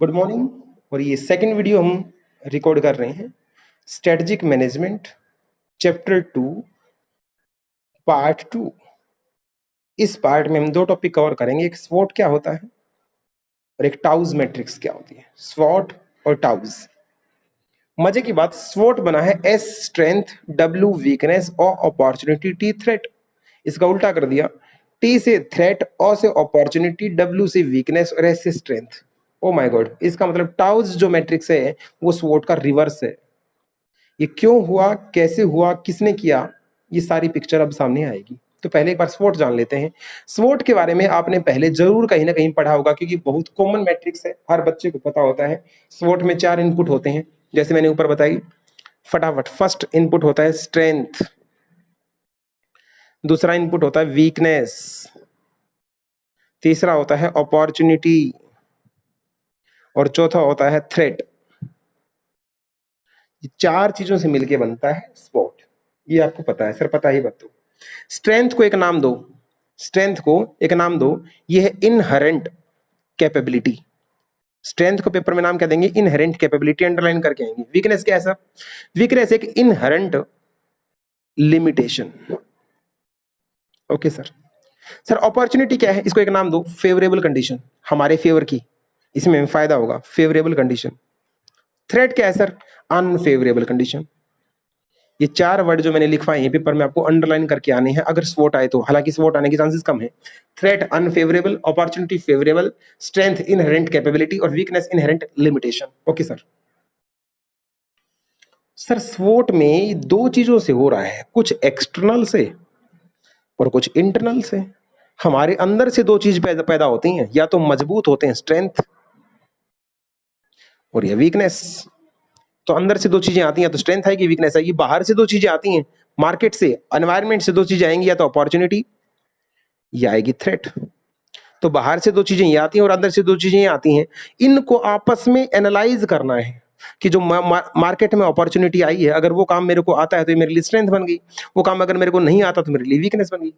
Good morning. और ये second video हम रिकॉर्ड कर रहे हैं स्ट्रेटजिक मैनेजमेंट चैप्टर 2 पार्ट 2। इस पार्ट में हम दो टॉपिक कवर करेंगे, एक स्वॉट क्या होता है और एक टाउज मैट्रिक्स क्या होती है। स्वॉट और टाउज। मजे की बात, स्वॉट बना है एस स्ट्रेंथ, डब्ल्यू वीकनेस और अपॉर्चुनिटी टी थ्रेट। इसका उल्टा कर दिया, टी से थ्रेट, ओ से अपॉर्चुनिटी, डब्ल्यू से वीकनेस और एस से स्ट्रेंथ। ओ माय गॉड, इसका मतलब टाउज जो मैट्रिक्स है वो स्वॉट का रिवर्स है। ये क्यों हुआ, कैसे हुआ, किसने किया, ये सारी पिक्चर अब सामने आएगी। तो पहले एक बार स्वॉट जान लेते हैं। स्वॉट के बारे में आपने पहले जरूर कहीं ना कहीं पढ़ा होगा, क्योंकि बहुत कॉमन मैट्रिक्स है, हर बच्चे को पता होता है। स्वॉट में 4 इनपुट होते हैं, जैसे मैंने ऊपर बताई फटाफट। फर्स्ट इनपुट होता है स्ट्रेंथ, दूसरा इनपुट होता है वीकनेस, तीसरा होता है अपॉर्चुनिटी और चौथा होता है थ्रेट। ये 4 चीजों से मिलके बनता है स्वॉट। ये आपको पता है, सर पता ही बात। स्ट्रेंथ को एक नाम दो, स्ट्रेंथ को एक नाम दो, ये है इनहेरेंट कैपेबिलिटी। स्ट्रेंथ को पेपर में नाम क्या देंगे? इनहेरेंट कैपेबिलिटी, अंडरलाइन करके आएंगे। वीकनेस क्या है सर? वीकनेस एक inherent limitation. Okay sir. Sir opportunity क्या है? इसको एक नाम दो, फेवरेबल कंडीशन, हमारे फेवर की, इसमें फायदा होगा, फेवरेबल कंडीशन। थ्रेट क्या है सर? Unfavourable condition. ये 4 वर्ड जो मैंने लिखवाए हैं पेपर में, आपको अंडरलाइन करके आने हैं अगर स्वॉट आए तो। हालांकि स्वॉट आने के चांसेस कम है। Threat unfavourable, opportunity favourable, strength inherent capability और weakness inherent limitation. Okay sir. Sir स्वॉट में 2 चीजों से हो रहा है, कुछ एक्सटर्नल से और कुछ इंटरनल से। हमारे अंदर से 2 चीज पैदा होती हैं, या तो मजबूत होते हैं स्ट्रेंथ और या वीकनेस। तो अंदर से 2 चीजें आती हैं, तो स्ट्रेंथ आएगी, वीकनेस आएगी। बाहर से 2 चीजें आती हैं, मार्केट से, एनवायरनमेंट से 2 चीजें आएंगी, या तो अपॉर्चुनिटी या आएगी थ्रेट। तो बाहर से 2 चीजें ये आती हैं और अंदर से 2 चीजें ये आती हैं। इनको आपस में एनालाइज करना है कि जो मार्केट में अपॉर्चुनिटी आई है, अगर वो काम मेरे को आता है तो ये मेरे लिए स्ट्रेंथ बन गई, वो काम अगर मेरे को नहीं आता तो मेरे लिए वीकनेस बन गई।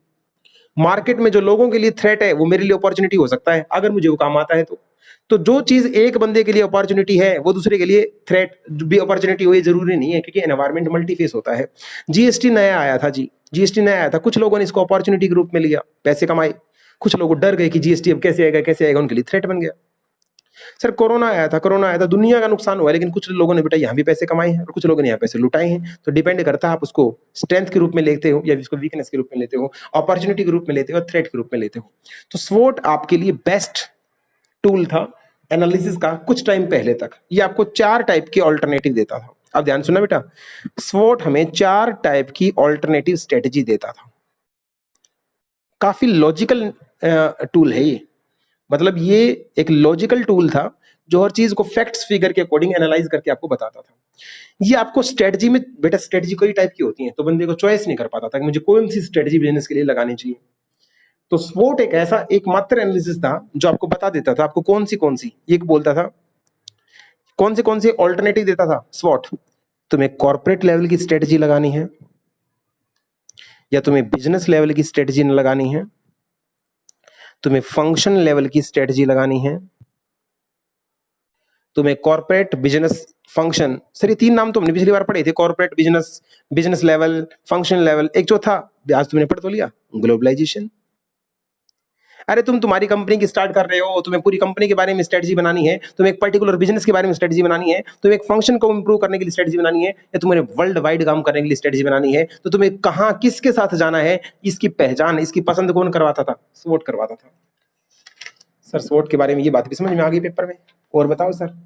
मार्केट में जो लोगों के लिए थ्रेट है वो मेरे लिए अपॉर्चुनिटी हो सकता है, अगर मुझे वो काम आता है तो जो चीज एक बंदे के लिए अपॉर्चुनिटी है वो दूसरे के लिए थ्रेट भी अपॉर्चुनिटी हो, ये जरूरी नहीं है, क्योंकि एनवायरमेंट मल्टीफेस होता है। जीएसटी नया आया था जी, जीएसटी नया आया था, कुछ लोगों ने इसको अपॉर्चुनिटी के रूप में लिया, पैसे कमाए। कुछ लोग डर गए कि जीएसटी अब कैसे आएगा कैसे आएगा, उनके लिए थ्रेट बन गया। सर कोरोना आया था, कोरोना आया था, दुनिया का नुकसान हुआ, लेकिन कुछ लोगों ने बेटा यहाँ भी पैसे कमाए हैं और कुछ लोगों ने यहाँ पैसे लुटाए हैं। तो डिपेंड करता है आप उसको स्ट्रेंथ के रूप में लेते हो या उसको वीकनेस के रूप में लेते हो, अपॉर्चुनिटी के रूप में लेते हो, थ्रेट के रूप में लेते हो। तो स्वॉट आपके लिए बेस्ट टूल था एनालिसिस का कुछ टाइम पहले तक। ये आपको 4 टाइप के ऑल्टरनेटिव देता था। अब ध्यान सुनना बेटा, स्वॉट हमें 4 टाइप की ऑल्टरनेटिव स्ट्रेटेजी देता था। काफी लॉजिकल टूल है ये, मतलब ये एक लॉजिकल टूल था जो हर चीज को फैक्ट्स फिगर के अकॉर्डिंग एनालाइज करके आपको बताता था। ये आपको स्ट्रेटजी में, बेटा स्ट्रेटजी कई टाइप की होती है, तो बंदे को चॉइस नहीं कर पाता था कि मुझे कौन सी स्ट्रेटजी बिजनेस के लिए लगानी चाहिए। तो स्वॉट एक ऐसा एकमात्र एनालिसिस था जो आपको बता देता था आपको कौन सी एक बोलता था, कौन से ऑल्टरनेटिव देता था स्वॉट। तुम्हें कॉर्पोरेट लेवल की स्ट्रेटजी लगानी है, या तुम्हें बिजनेस लेवल की स्ट्रेटजी लगानी है, तुम्हें फंक्शन लेवल की स्ट्रेटजी लगानी है, तुम्हें कॉर्पोरेट बिजनेस फंक्शन। सर ये 3 नाम तो हमने पिछली बार पढ़े थे, corporate business, business level, function level. एक जो था आज तुमने पढ़ तो लिया, ग्लोबलाइजेशन। अरे तुम्हारी कंपनी की स्टार्ट कर रहे हो, तुम्हें पूरी कंपनी के बारे में स्ट्रेटजी बनानी है, तुम्हें एक पर्टिकुलर बिजनेस के बारे में स्ट्रेटजी बनानी है, तुम्हें एक फंक्शन को इंप्रूव करने के लिए स्ट्रेटजी बनानी है, या तुम्हें वर्ल्ड वाइड काम करने के लिए स्ट्रेटजी बनानी है, तो तुम्हें कहाँ किसके साथ जाना है, इसकी पहचान, इसकी पसंद कौन करवाता था? स्वॉट करवाता था। सर स्वॉट के बारे में ये बात भी समझ में आ गई पेपर में? और बताओ सर।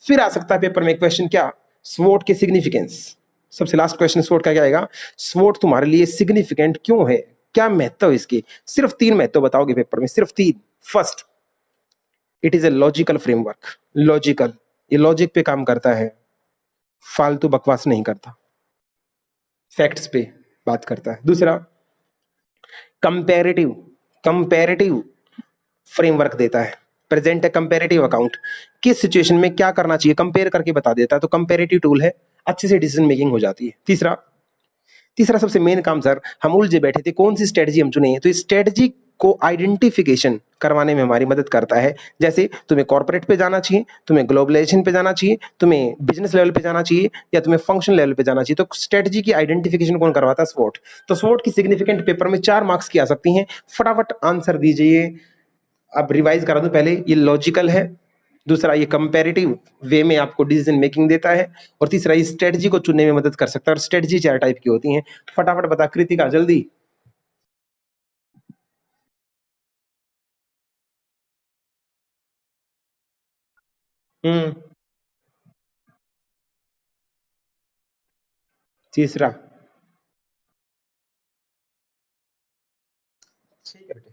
फिर आ सकता है पेपर में एक क्वेश्चन, क्या? स्वॉट के सिग्निफिकेंस। सबसे लास्ट क्वेश्चन स्वॉट का क्या आएगा? स्वॉट तुम्हारे लिए सिग्निफिकेंट क्यों है, क्या महत्व इसके? सिर्फ 3 महत्व बताओगे पेपर में, सिर्फ 3। First, it is a logical framework. Logical, ये लॉजिक पे काम करता है, फालतू बकवास नहीं करता, फैक्ट्स पे बात करता है। दूसरा, कंपैरेटिव, कंपैरेटिव फ्रेमवर्क देता है, प्रेजेंट है कंपैरेटिव अकाउंट, किस सिचुएशन में क्या करना चाहिए कंपेयर करके बता देता है, तो कंपैरेटिव टूल है, अच्छे से डिसीजन मेकिंग हो जाती है। तीसरा, तीसरा सबसे मेन काम सर, हम उलझे बैठे थे कौन सी स्ट्रेटजी हम चुने, तो इस स्ट्रेटजी को आइडेंटिफिकेशन करवाने में हमारी मदद करता है। जैसे तुम्हें कॉर्पोरेट पे जाना चाहिए, तुम्हें ग्लोबलाइजेशन पे जाना चाहिए, तुम्हें बिजनेस लेवल पे जाना चाहिए, या तुम्हें फंक्शन लेवल पे जाना चाहिए, तो स्ट्रेटजी की आइडेंटिफिकेशन कौन करवाता है? स्वॉट। तो स्वॉट की सिग्निफिकेंट पेपर में 4 मार्क्स की आ सकती हैं। फटाफट आंसर दीजिए। अब रिवाइज करा दूं पहले, ये लॉजिकल है, दूसरा ये कंपैरेटिव वे में आपको डिसीजन मेकिंग देता है, और तीसरा ये स्ट्रेटजी को चुनने में मदद कर सकता है। और स्ट्रेटजी 4 टाइप की होती हैं। फटाफट बता कृतिका, जल्दी। हम्म। तीसरा। ठीक है बेटे।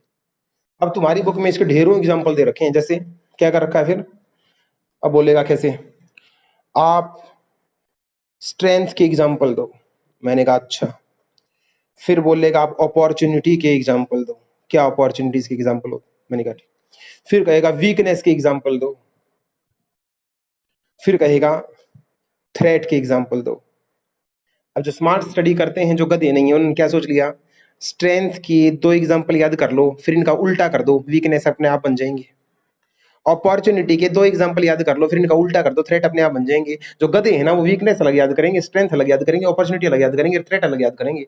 अब तुम्हारी बुक में इसके ढेरों एग्जांपल दे रखे हैं। जैसे क्या कर रखा है फिर? अब बोलेगा कैसे? आप स्ट्रेंथ के एग्जांपल दो। मैंने कहा अच्छा। फिर बोलेगा आप अपॉर्चुनिटी के एग्जांपल दो। क्या अपॉर्चुनिटीज के एग्जांपल हो? मैंने कहा ठीक। फिर कहेगा वीकनेस के एग्जांपल दो। फिर कहेगा थ्रेट के एग्जांपल दो। अब जो स्मार्ट स्टडी करते हैं, जो गधे नहीं है, उन्होंने क्या सोच लिया? स्ट्रेंथ की 2 एग्जांपल याद कर लो, फिर इनका उल्टा कर दो, वीकनेस अपने आप बन जाएंगे। अपॉर्चुनिटी के 2 एग्जांपल याद कर लो, फिर इनका उल्टा कर दो, थ्रेट अपने आप बन जाएंगे। जो गधे हैं ना, वो वीकनेस अलग याद करेंगे, स्ट्रेंथ अलग याद करेंगे, अपॉर्चुनिटी अलग याद करेंगे, थ्रेट अलग याद करेंगे।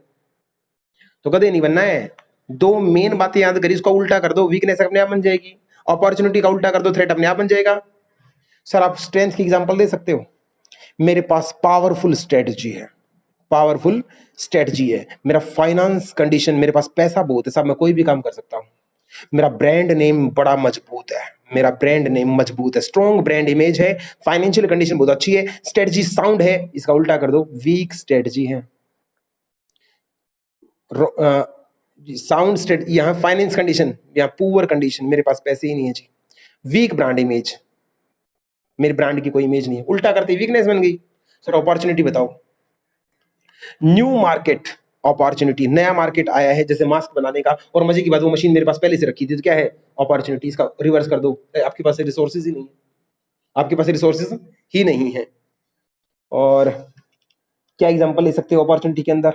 तो गधे नहीं बनना है। 2 मेन बातें याद करी, इसको उल्टा कर दो, वीकनेस अपने आप बन जाएगी। अपॉर्चुनिटी का उल्टा कर दो, थ्रेट अपने आप बन जाएगा। सर आप स्ट्रेंथ की एग्जांपल दे सकते हो? मेरे पास पावरफुल स्ट्रेटजी है, पावरफुल स्ट्रेटजी है, मेरा फाइनेंस कंडीशन, मेरे पास पैसा बहुत है साहब, मैं कोई भी काम कर सकता हूं। मेरा ब्रांड नेम बड़ा मजबूत है, मेरा ब्रांड नेम मजबूत है, स्ट्रॉन्ग ब्रांड इमेज है, फाइनेंशियल कंडीशन बहुत अच्छी है, स्ट्रेटजी साउंड है। इसका उल्टा कर दो, वीक स्ट्रेटजी है। साउंड स्टेट, यहाँ फाइनेंस कंडीशन, यहाँ पुअर कंडीशन, मेरे पास पैसे ही नहीं है जी। वीक ब्रांड इमेज, मेरे ब्रांड की कोई इमेज नहीं है, उल्टा करते वीकनेस बन गई। सर अपॉर्चुनिटी बताओ? न्यू मार्केट, अपॉर्चुनिटी, नया मार्केट आया है जैसे मास्क बनाने का, और मजे की बात वो मशीन मेरे पास पहले से रखी थी, तो क्या है? अपॉर्चुनिटी। इसका रिवर्स कर दो, आपके पास रिसोर्सेज ही नहीं है, आपके पास रिसोर्सेज ही नहीं है। और क्या एग्जांपल ले सकते हो अपॉर्चुनिटी के अंदर?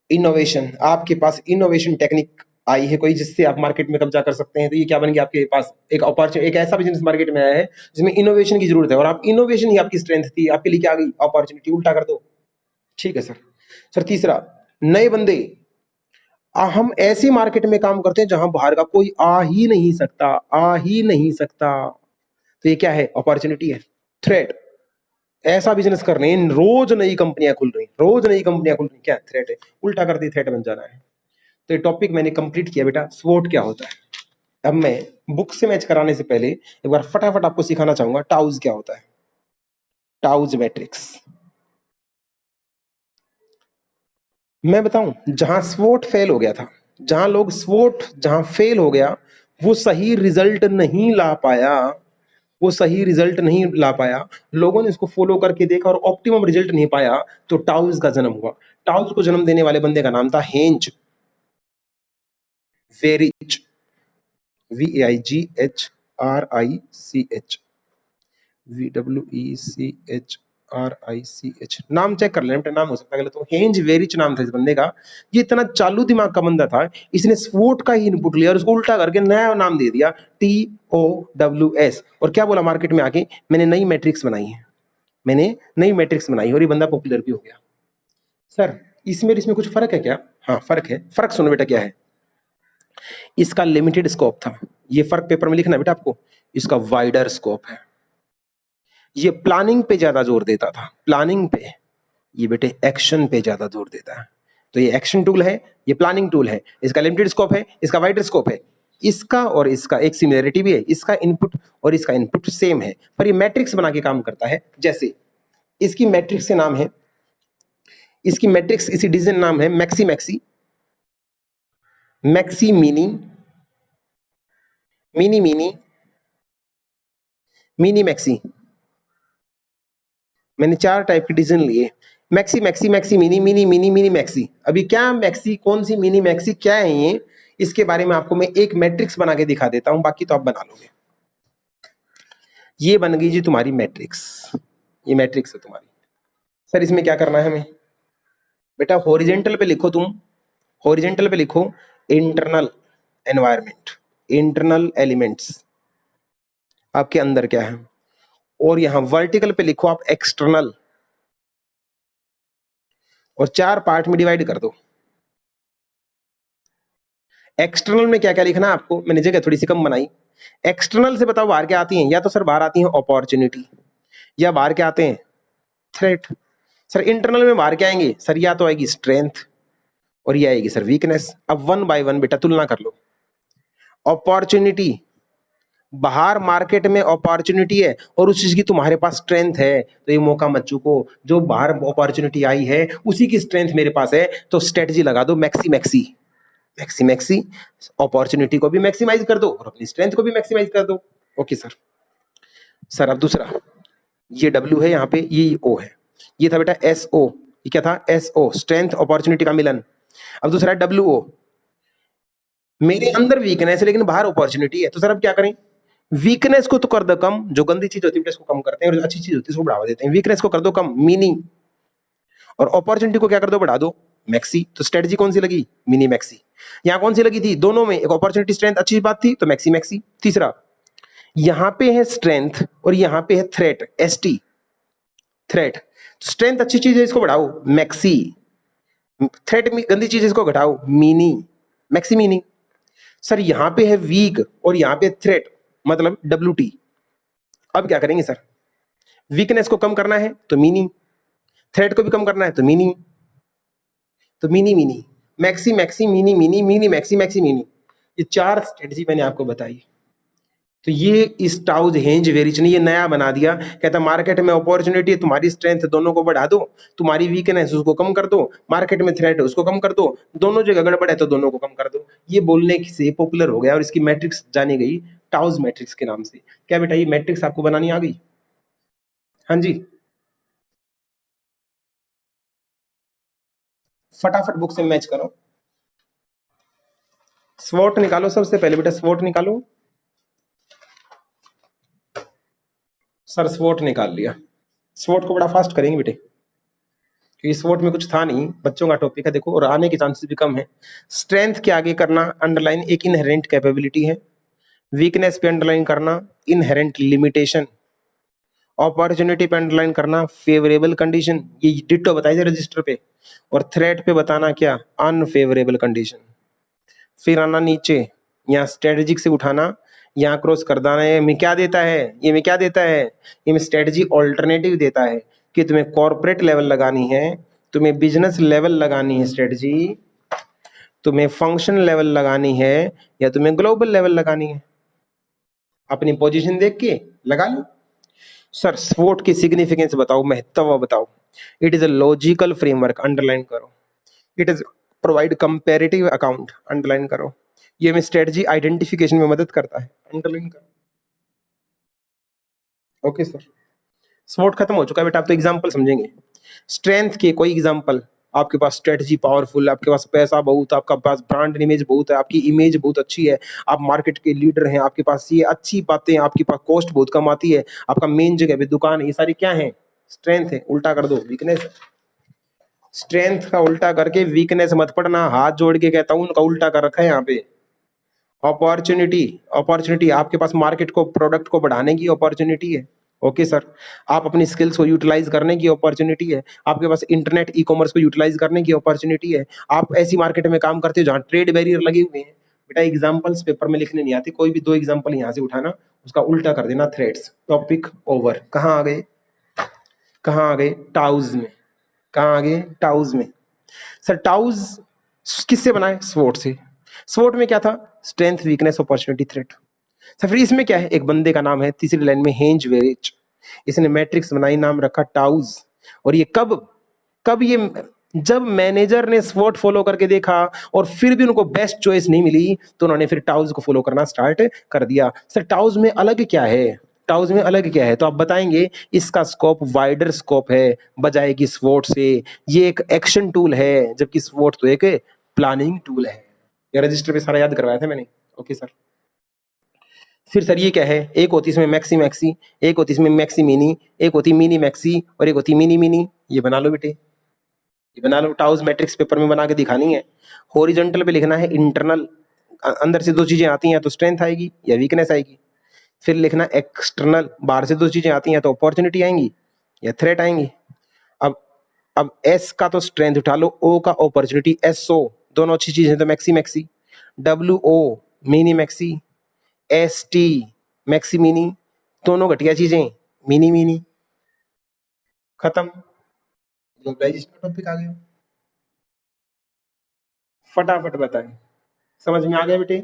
इनोवेशन, आपके पास इनोवेशन टेक्निक आई है कोई, जिससे आप मार्केट में कब्जा कर सकते हैं, तो ये क्या बन गया आपके पास? एक अपॉर्चुनिटी, एक ऐसा बिजनेस मार्केट में आया है जिसमें इनोवेशन की जरूरत है, और आप इनोवेशन ही आपकी स्ट्रेंथ थी, आपके लिए क्या आ गई? अपॉर्चुनिटी। उल्टा कर दो। ठीक है सर। सर तीसरा, नए बंदे, हम ऐसी मार्केट में काम करते हैं जहां बाहर का कोई आ ही नहीं सकता, आ ही नहीं सकता, तो ये क्या है? अपॉर्चुनिटी है। थ्रेट, ऐसा बिजनेस कर रहे हैं, रोज नई कंपनियां खुल रही, रोज नई कंपनियां खुल रही, क्या थ्रेट है? उल्टा कर दी, थ्रेट बन जाना है। तो ये टॉपिक मैंने कंप्लीट किया बेटा, स्वोट क्या होता है। अब मैं बुक से मैच कराने से पहले एक बार फटाफट आपको सिखाना चाहूंगा टाउज क्या होता है। टाउज मैट्रिक्स मैं बताऊं, जहां स्वोट फेल हो गया था, जहां लोग स्वोट जहां फेल हो गया, वो सही रिजल्ट नहीं ला पाया, वो सही रिजल्ट नहीं ला पाया, लोगों ने इसको फॉलो करके देखा और ऑप्टिमम रिजल्ट नहीं पाया, तो टाउज का जन्म हुआ। टाउज को जन्म देने वाले बंदे का नाम था हेंज वेरिच, VAIGHRICH, VWECHRICH, नाम चेक कर लेना, नाम हो सकता है गलत हो। हेंज वेरिच नाम था इस बंदे का। ये इतना चालू दिमाग का बंदा था, इसने स्वोट का ही इनपुट लिया और उसको उल्टा करके नया नाम दे दिया, TOWS, और क्या बोला मार्केट में आके? मैंने नई मैट्रिक्स बनाई है, मैंने नई मैट्रिक्स बनाई, और ये बंदा पॉपुलर भी हो गया। सर इसमें इसमें कुछ फर्क है क्या? हाँ फर्क है। फर्क सुनो बेटा क्या है। इसका लिमिटेड स्कोप था, ये फर्क पेपर में लिखना बेटा आपको। इसका वाइडर स्कोप है, ये प्लानिंग पे ज्यादा जोर देता था, प्लानिंग पे। ये बेटे एक्शन पे ज्यादा जोर देता है। तो ये एक्शन टूल है, ये प्लानिंग टूल है। इसका लिमिटेड स्कोप है, इसका वाइडर स्कोप है। इसका और इसका एक सिमिलरिटी भी है, इसका इनपुट और इसका इनपुट सेम है, पर ये मैट्रिक्स बना के काम करता है। जैसे इसकी मैट्रिक्स के नाम है, इसकी मैट्रिक्स, इसी डिवीजन नाम है maxi maxi, maxi mini, mini mini, mini maxi. मैंने 4 टाइप के डिसीजन लिए, maxi maxi maxi mini, mini mini mini maxi. अभी क्या मैक्सी, कौन सी मिनी मैक्सी, क्या है ये, इसके बारे में आपको मैं एक मैट्रिक्स बना के दिखा देता हूं, बाकी तो आप बना लोगे। ये बन गई जी तुम्हारी मैट्रिक्स, ये मैट्रिक्स है तुम्हारी। सर इसमें क्या करना है हमें? बेटा हॉरिजेंटल पे लिखो तुम, हॉरिजेंटल पे लिखो इंटरनल एनवायरनमेंट, इंटरनल एलिमेंट्स आपके अंदर क्या है, और यहां वर्टिकल पे लिखो आप एक्सटर्नल, और 4 पार्ट में डिवाइड कर दो। एक्सटर्नल में क्या क्या लिखना है आपको, मैंने जगह थोड़ी सी कम बनाई। एक्सटर्नल से बताओ बाहर क्या आती हैं, या तो सर बाहर आती हैं अपॉर्चुनिटी, या बाहर क्या आते हैं थ्रेट। सर इंटरनल में बाहर क्या आएंगे सर, या तो आएगी स्ट्रेंथ और ये आएगी सर वीकनेस। अब 1 बाय 1 बेटा तुलना कर लो। अपॉर्चुनिटी, बाहर मार्केट में अपॉर्चुनिटी है और उस चीज की तुम्हारे पास स्ट्रेंथ है, तो ये मौका मत चूको। जो बाहर अपॉर्चुनिटी आई है उसी की स्ट्रेंथ मेरे पास है, तो स्ट्रेटजी लगा दो maxi maxi, maxi maxi, opportunity को भी मैक्सिमाइज कर दो और अपनी स्ट्रेंथ को भी मैक्सिमाइज कर दो। Okay sir. सर अब दूसरा, ये W है यहाँ पे, ये O है, ये था बेटा SO, ये क्या था SO, स्ट्रेंथ अपॉर्चुनिटी का मिलन। अब दूसरा है WO, मेरे अंदर वीकनेस है लेकिन बाहर अपॉर्चुनिटी है, तो सर अब क्या करें, वीकनेस को तो कर दो कम, जो गंदी चीज होती है बेटा इसको कम करते हैं और जो अच्छी चीज होती है इसको बढ़ावा देते हैं। वीकनेस को कर दो कम, मीनिंग, और अपॉर्चुनिटी को क्या कर दो, बढ़ा दो, मैक्सी। तो स्ट्रेटजी कौन सी लगी, मिनी मैक्सी। यहाँ कौन सी लगी थी, दोनों में, एक अपॉर्चुनिटी स्ट्रेंथ अच्छी बात थी तो मैक्सी मैक्सी। तीसरा, यहाँ पे है स्ट्रेंथ और यहाँ पे है थ्रेट, ST, थ्रेट। स्ट्रेंथ अच्छी चीज है इसको बढ़ाओ, मैक्सी। थ्रेट गंदी चीज है इसको घटाओ, मीनी, मैक्सी मीनी। सर यहाँ पे है वीक और यहाँ पे थ्रेट, मतलब WT। अब क्या करेंगे सर, वीकनेस को कम करना है तो मीनी, थ्रेट को भी कम करना है तो मीनी, तो mini mini, maxi maxi, mini mini, mini maxi, maxi mini. ये 4 स्ट्रेटजी मैंने आपको बताई। तो ये इस टाउज हेंज वेरिच ने ये नया बना दिया, कहता मार्केट में अपॉर्चुनिटी है, तुम्हारी स्ट्रेंथ दोनों को बढ़ा दो, तुम्हारी वीकनेस उसको कम कर दो, मार्केट में थ्रेट है उसको कम कर दो, दोनों जगह गड़बड़ है तो दोनों को कम कर दो। ये बोलने से पॉपुलर हो गया और इसकी मैट्रिक्स जानी गई टाउज मैट्रिक्स के नाम से। क्या बेटा ये मैट्रिक्स आपको बनानी आ गई, हाँ जी, फटाफट बुक से मैच करो। स्वॉट निकालो सबसे पहले बेटा, स्वॉट निकालो। सर स्वॉट निकाल लिया, स्वॉट को बड़ा फास्ट करेंगे बेटे, क्योंकि स्वॉट में कुछ था नहीं, बच्चों का टॉपिक है देखो, और आने के चांसेस भी कम है। स्ट्रेंथ के आगे करना अंडरलाइन एक इनहेरेंट कैपेबिलिटी है, वीकनेस पे अंडरलाइन करना इनहेरेंट लिमिटेशन, अपॉर्चुनिटी पे अंडरलाइन करना फेवरेबल कंडीशन, ये डिट्टो बताई जाए रजिस्टर पे, और थ्रेट पे बताना क्या, अनफेवरेबल कंडीशन। फिर आना नीचे, यहाँ स्ट्रेटेजिक से उठाना, यहाँ क्रॉस कर देना है। मैं क्या देता है, ये मैं क्या देता है, ये मैं स्ट्रेटजी ऑल्टरनेटिव देता है कि तुम्हें कॉर्पोरेट लेवल लगानी है, तुम्हें बिजनेस लेवल लगानी है स्ट्रेटजी, तुम्हें फंक्शन लेवल लगानी है, या तुम्हें ग्लोबल लेवल लगानी है, अपनी पोजीशन देख के लगा लो। सर स्वोट की सिग्निफिकेंस बताओ, महत्व बताओ। It is a logical framework, underline करो। It is provide comparative account, underline करो। ये हमें स्ट्रेटजी आइडेंटिफिकेशन में मदद करता है, अंडरलाइन करो। ओके सर, स्वोट खत्म हो चुका है बेटा, आप तो एग्जांपल समझेंगे। स्ट्रेंथ के कोई एग्जांपल, आपके पास स्ट्रेटजी पावरफुल, आपके पास पैसा बहुत, आपका पास ब्रांड इमेज बहुत है, आपकी इमेज बहुत अच्छी है, आप मार्केट के लीडर हैं, आपके पास ये अच्छी बातें, आपके पास कॉस्ट बहुत कम आती है, आपका मेन जगह पे दुकान है, ये सारी क्या है, स्ट्रेंथ है। उल्टा कर दो, वीकनेस। स्ट्रेंथ का उल्टा करके वीकनेस मत पढ़ना, हाथ जोड़ के कहता हूं, उनका उल्टा कर रखा है यहाँ पे। अपॉर्चुनिटी, अपॉर्चुनिटी आपके पास मार्केट को, प्रोडक्ट को बढ़ाने की अपॉर्चुनिटी है। ओके सर, आप अपनी स्किल्स को यूटिलाइज करने की अपॉर्चुनिटी है, आपके पास इंटरनेट ई कॉमर्स को यूटिलाइज करने की अपॉर्चुनिटी है, आप ऐसी मार्केट में काम करते हो जहाँ ट्रेड बैरियर लगे हुए हैं। बेटा एग्जांपल्स पेपर में लिखने नहीं आते, कोई भी 2 एग्जांपल यहाँ से उठाना, उसका उल्टा कर देना थ्रेड्स। Topic over. कहाँ आ गए, कहाँ आ गए, टाउज में। कहाँ आ गए, टाउज में। सर टाउज किससे बना है, स्वॉट से। स्वॉट में क्या था, strength, weakness, opportunity, threat. Sir फिर इसमें क्या है, एक बंदे का नाम है तीसरी लाइन में, हेंज वेरिच, इसने मैट्रिक्स बनाई, नाम रखा टाउज। और ये कब, कब ये, जब मैनेजर ने स्वॉट फॉलो करके देखा और फिर भी उनको बेस्ट चॉइस नहीं मिली, तो उन्होंने फिर टाउज को फॉलो करना स्टार्ट कर दिया। सर टाउज में अलग क्या है, टाउज में अलग क्या है, तो आप बताएंगे इसका स्कोप वाइडर स्कोप है बजाय कि स्वॉट से। ये एक एक्शन टूल है जबकि स्वॉट तो एक प्लानिंग टूल है। ये रजिस्टर पे सारा याद करवाया था मैंने। Okay sir. फिर सर ये क्या है, एक होती इसमें मैक्सी मैक्सी, एक होती इसमें मैक्सी मिनी, एक होती मिनी मैक्सी और एक होती मिनी मिनी। ये बना लो बेटे, ये बना लो, टाउस मैट्रिक्स पेपर में बना के दिखानी है। हॉरिजॉन्टल पे लिखना है इंटरनल, अंदर से दो चीजें आती हैं तो स्ट्रेंथ आएगी या वीकनेस आएगी। फिर लिखना एक्सटर्नल, बाहर से दो चीजें आती हैं तो अपॉर्चुनिटी आएंगी या थ्रेट आएंगी। अब अब एस का तो स्ट्रेंथ उठा लो, ओ का अपॉर्चुनिटी, एस ओ दोनों अच्छी चीजें तो maxi maxi, W O mini maxi, S T maxi mini, दोनों घटिया चीजें मिनी मिनी। खत्म, ग्लोबलाइजेशन का टॉपिक आ गया। फटाफट बताएं, समझ में आ गया बेटे?